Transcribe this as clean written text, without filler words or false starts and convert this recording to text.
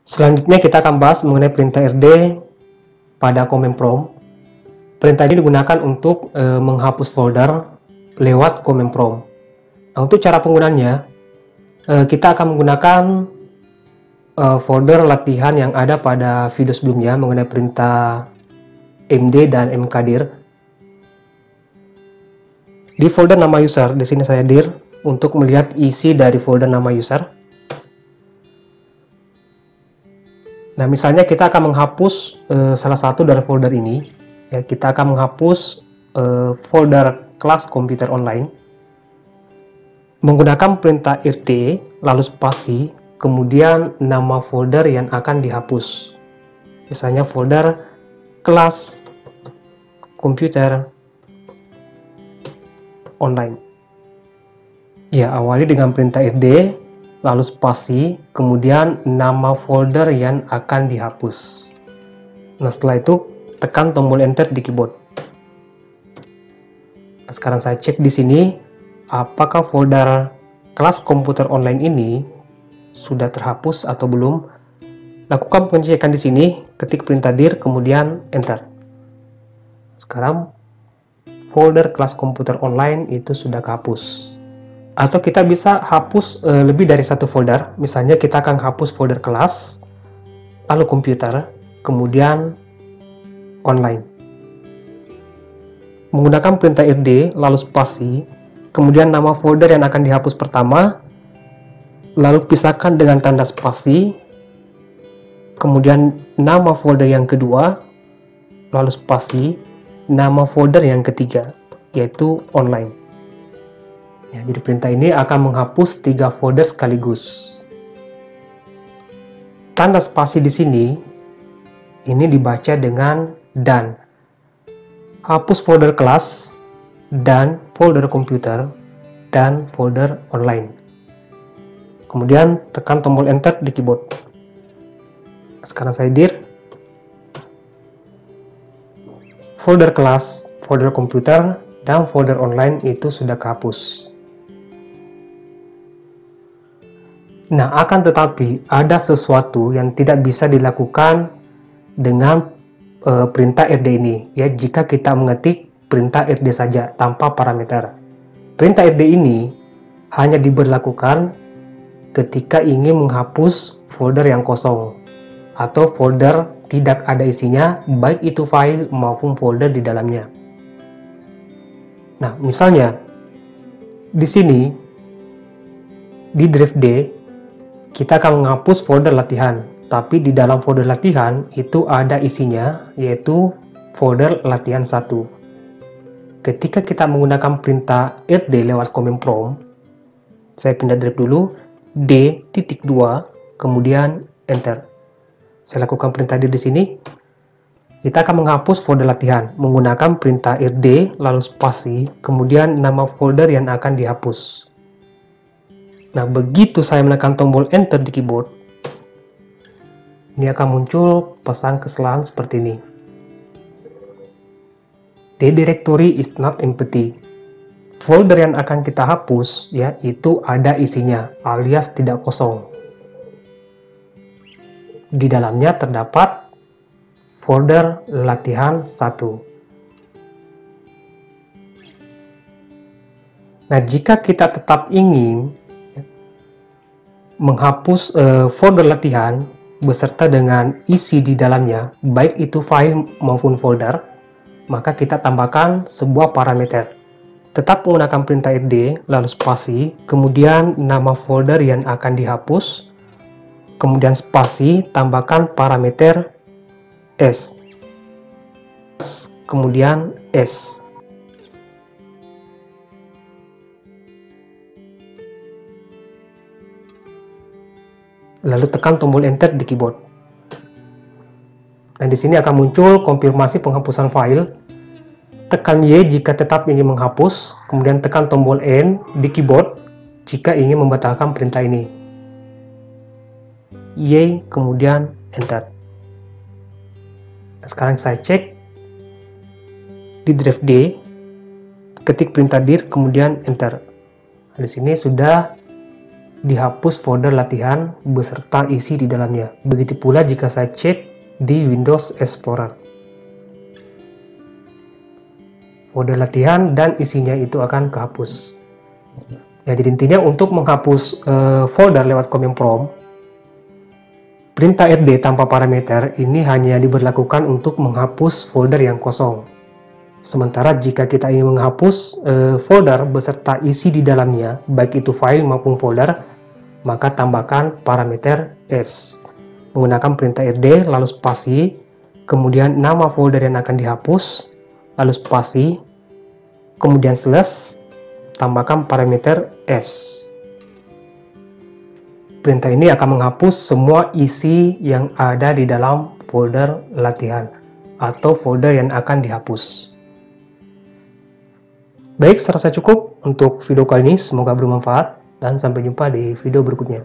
Selanjutnya kita akan bahas mengenai perintah RD pada command prompt. Perintah ini digunakan untuk menghapus folder lewat command prompt. Nah, untuk cara penggunaannya, kita akan menggunakan folder latihan yang ada pada video sebelumnya mengenai perintah md dan mkdir. Di folder nama user, di sini saya dir untuk melihat isi dari folder nama user. Nah, misalnya kita akan menghapus salah satu dari folder ini. Ya, kita akan menghapus folder kelas komputer online menggunakan perintah rd lalu spasi kemudian nama folder yang akan dihapus, misalnya folder kelas komputer online. Ya, awali dengan perintah rd lalu spasi kemudian nama folder yang akan dihapus. Nah, setelah itu tekan tombol enter di keyboard. Nah, sekarang saya cek di sini apakah folder kelas komputer online ini sudah terhapus atau belum. Lakukan pengecekan di sini, ketik perintah dir kemudian enter. Sekarang folder kelas komputer online itu sudah kehapus. Atau kita bisa hapus lebih dari satu folder. Misalnya kita akan hapus folder kelas, lalu komputer, kemudian online. Menggunakan perintah rd lalu spasi, kemudian nama folder yang akan dihapus pertama, lalu pisahkan dengan tanda spasi, kemudian nama folder yang kedua, lalu spasi, nama folder yang ketiga, yaitu online. Ya, jadi perintah ini akan menghapus 3 folder sekaligus. Tanda spasi di sini ini dibaca dengan dan. Hapus folder kelas dan folder komputer dan folder online. Kemudian tekan tombol enter di keyboard. Sekarang saya dir. Folder kelas, folder komputer, dan folder online itu sudah kehapus. Nah, akan tetapi ada sesuatu yang tidak bisa dilakukan dengan perintah rd ini, ya, jika kita mengetik perintah rd saja tanpa parameter. Perintah rd ini hanya diberlakukan ketika ingin menghapus folder yang kosong atau folder tidak ada isinya, baik itu file maupun folder di dalamnya. Nah, misalnya di sini di drive D kita akan menghapus folder latihan, tapi di dalam folder latihan itu ada isinya, yaitu folder latihan 1. Ketika kita menggunakan perintah rd lewat command prompt, saya pindah drive dulu, d.2, kemudian enter. Saya lakukan perintah dir di sini. Kita akan menghapus folder latihan menggunakan perintah rd lalu spasi, kemudian nama folder yang akan dihapus. Nah, begitu saya menekan tombol enter di keyboard, ini akan muncul pesan kesalahan seperti ini. The directory is not empty. Folder yang akan kita hapus, ya, itu ada isinya, alias tidak kosong. Di dalamnya terdapat folder latihan 1. Nah, jika kita tetap ingin menghapus folder latihan beserta dengan isi di dalamnya, baik itu file maupun folder, maka kita tambahkan sebuah parameter. Tetap menggunakan perintah rd lalu spasi, kemudian nama folder yang akan dihapus, kemudian spasi, tambahkan parameter s, kemudian s. Lalu tekan tombol enter di keyboard. Dan di sini akan muncul konfirmasi penghapusan file. Tekan Y jika tetap ingin menghapus, kemudian tekan tombol N di keyboard jika ingin membatalkan perintah ini. Y kemudian enter. Nah, sekarang saya cek di drive D, ketik perintah dir kemudian enter. Nah, di sini sudah dihapus folder latihan beserta isi di dalamnya. Begitu pula jika saya cek di Windows Explorer. Folder latihan dan isinya itu akan kehapus. Ya, jadi intinya untuk menghapus folder lewat command prompt, perintah rd tanpa parameter ini hanya diberlakukan untuk menghapus folder yang kosong. Sementara jika kita ingin menghapus folder beserta isi di dalamnya, baik itu file maupun folder, maka tambahkan parameter s. Menggunakan perintah rd, lalu spasi, kemudian nama folder yang akan dihapus, lalu spasi, kemudian slash, tambahkan parameter s. Perintah ini akan menghapus semua isi yang ada di dalam folder latihan atau folder yang akan dihapus. Baik, saya rasa cukup untuk video kali ini. Semoga bermanfaat dan sampai jumpa di video berikutnya.